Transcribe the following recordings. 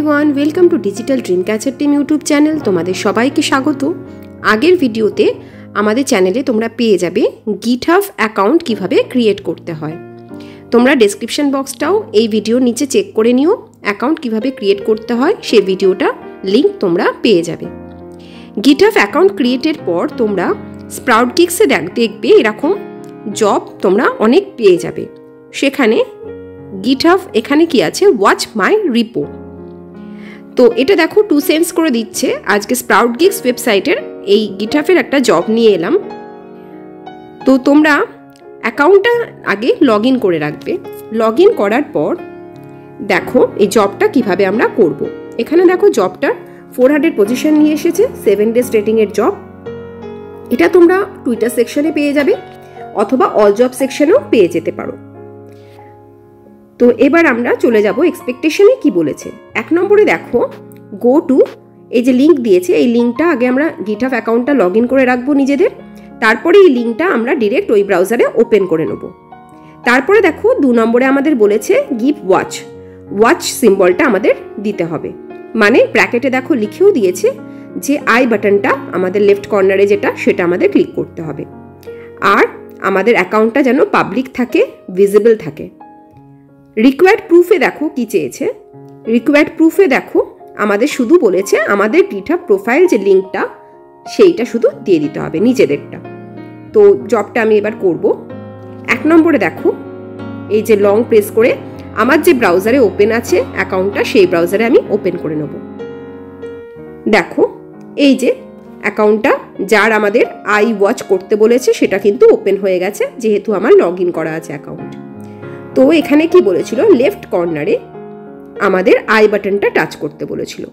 Everyone, welcome to digital dream catcher team YouTube channel. তোমাদের সবাইকে স্বাগত। আগের ভিডিওতে আমাদের চ্যানেলে তোমরা পেয়ে যাবে গিটহাব অ্যাকাউন্ট কিভাবে ক্রিয়েট করতে হয়। তোমরা ডেসক্রিপশন বক্সটাও এই ভিডিওর নিচে চেক করে নিও, অ্যাকাউন্ট কিভাবে ক্রিয়েট করতে হয় সেই ভিডিওটা লিঙ্ক তোমরা পেয়ে যাবে। গিটহাব অ্যাকাউন্ট ক্রিয়েটের পর তোমরা স্প্রাউট গিগসে দেখবে এরকম জব তোমরা অনেক পেয়ে যাবে। সেখানে গিটহাব এখানে কি আছে, ওয়াচ মাই রিপো। তো এটা দেখো 2 সেন্টস করে দিচ্ছে। আজকে স্প্রাউট গিগস ওয়েবসাইটের এই গিটহাবের একটা জব নিয়ে এলাম। তো তোমরা অ্যাকাউন্টটা আগে লগ ইন করে রাখবে। লগ ইন করার পর দেখো এই জবটা কিভাবে আমরা করব। এখানে দেখো জবটা 400 পজিশন নিয়ে এসেছে, 7 ডেজ রেটিংয়ের জব। এটা তোমরা টুইটার সেকশনে পেয়ে যাবে অথবা অল জব সেকশনেও পেয়ে যেতে পারো। তো এবার আমরা চলে যাব এক্সপেকটেশনে কি বলেছে। 1 নম্বরে দেখো গো টু, এই যে লিঙ্ক দিয়েছে এই লিঙ্কটা আগে আমরা গিটহাব অ্যাকাউন্টটা লগ ইন করে রাখবো নিজেদের, তারপরে এই লিঙ্কটা আমরা ডিরেক্ট ওই ব্রাউজারে ওপেন করে নেব। তারপরে দেখো 2 নম্বরে আমাদের বলেছে গিভ ওয়াচ সিম্বলটা আমাদের দিতে হবে, মানে ব্র্যাকেটে দেখো লিখেও দিয়েছে যে আই বাটনটা আমাদের লেফট কর্নারে যেটা সেটা আমাদের ক্লিক করতে হবে। আর আমাদের অ্যাকাউন্টটা যেন পাবলিক থাকে, ভিজিবল থাকে। রিকোয়ার্ড প্রুফে দেখো কি চেয়েছে। রিকোয়ার্ড প্রুফে দেখো আমাদের শুধু বলেছে আমাদের গিটহাব প্রোফাইল যে লিঙ্কটা সেইটা শুধু দিয়ে দিতে হবে নিজেদেরটা। তো জবটা আমি এবার করব। 1 নম্বরে দেখো এই যে লং প্রেস করে আমার যে ব্রাউজারে ওপেন আছে অ্যাকাউন্টটা সেই ব্রাউজারে আমি ওপেন করে নেব। দেখো এই যে অ্যাকাউন্টটা যার আমাদের আই ওয়াচ করতে বলেছে সেটা কিন্তু ওপেন হয়ে গেছে, যেহেতু আমার লগ ইন করা আছে অ্যাকাউন্ট। তো এখানে কি বলেছিল, লেফট কর্নারে আমাদের আই বাটনটা টাচ করতে বলেছিল।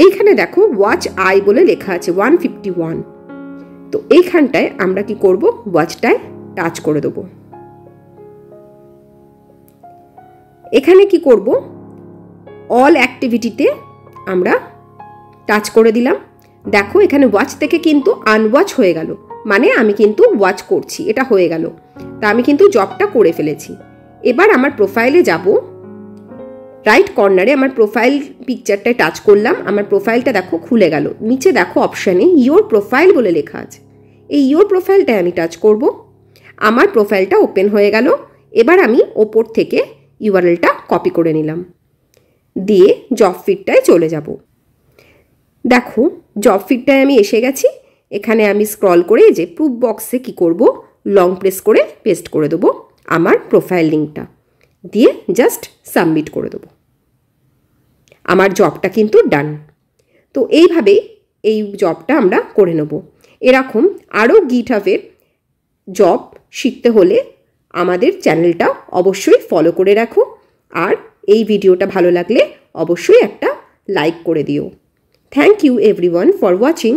এইখানে দেখো ওয়াচ আই বলে লেখা আছে 151। তো এইখানটায় আমরা কি করব, ওয়াচটায় টাচ করে দেব। এখানে কি করব, অল অ্যাক্টিভিটিতে আমরা টাচ করে দিলাম। দেখো এখানে ওয়াচ থেকে কিন্তু আনওয়াচ হয়ে গেল, মানে আমি কিন্তু ওয়াচ করছি, এটা হয়ে গেল। তা আমি কিন্তু জবটা করে ফেলেছি। এবার আমার প্রোফাইলে যাব, রাইট কর্নারে আমার প্রোফাইল পিকচারটায় টাচ করলাম। আমার প্রোফাইলটা দেখো খুলে গেল। নিচে দেখো অপশানে ইয়োর প্রোফাইল বলে লেখা আছে, এই ইয়োর প্রোফাইলটায় আমি টাচ করব। আমার প্রোফাইলটা ওপেন হয়ে গেল। এবার আমি ওপর থেকে ইউআরএলটা কপি করে নিলাম, দিয়ে জব ফিডটায় চলে যাব। দেখো জব ফিডটায় আমি এসে গেছি। এখানে আমি স্ক্রল করে যে প্রুফ বক্সে কি করব, লং প্রেস করে পেস্ট করে দেবো আমার প্রোফাইল লিঙ্কটা, দিয়ে জাস্ট সাবমিট করে দেবো। আমার জবটা কিন্তু ডান। তো এইভাবেই এই জবটা আমরা করে নেব। এরকম আরও গিটহাবের জব শিখতে হলে আমাদের চ্যানেলটা অবশ্যই ফলো করে রাখো। আর এই ভিডিওটা ভালো লাগলে অবশ্যই একটা লাইক করে দিও। Thank you everyone for watching.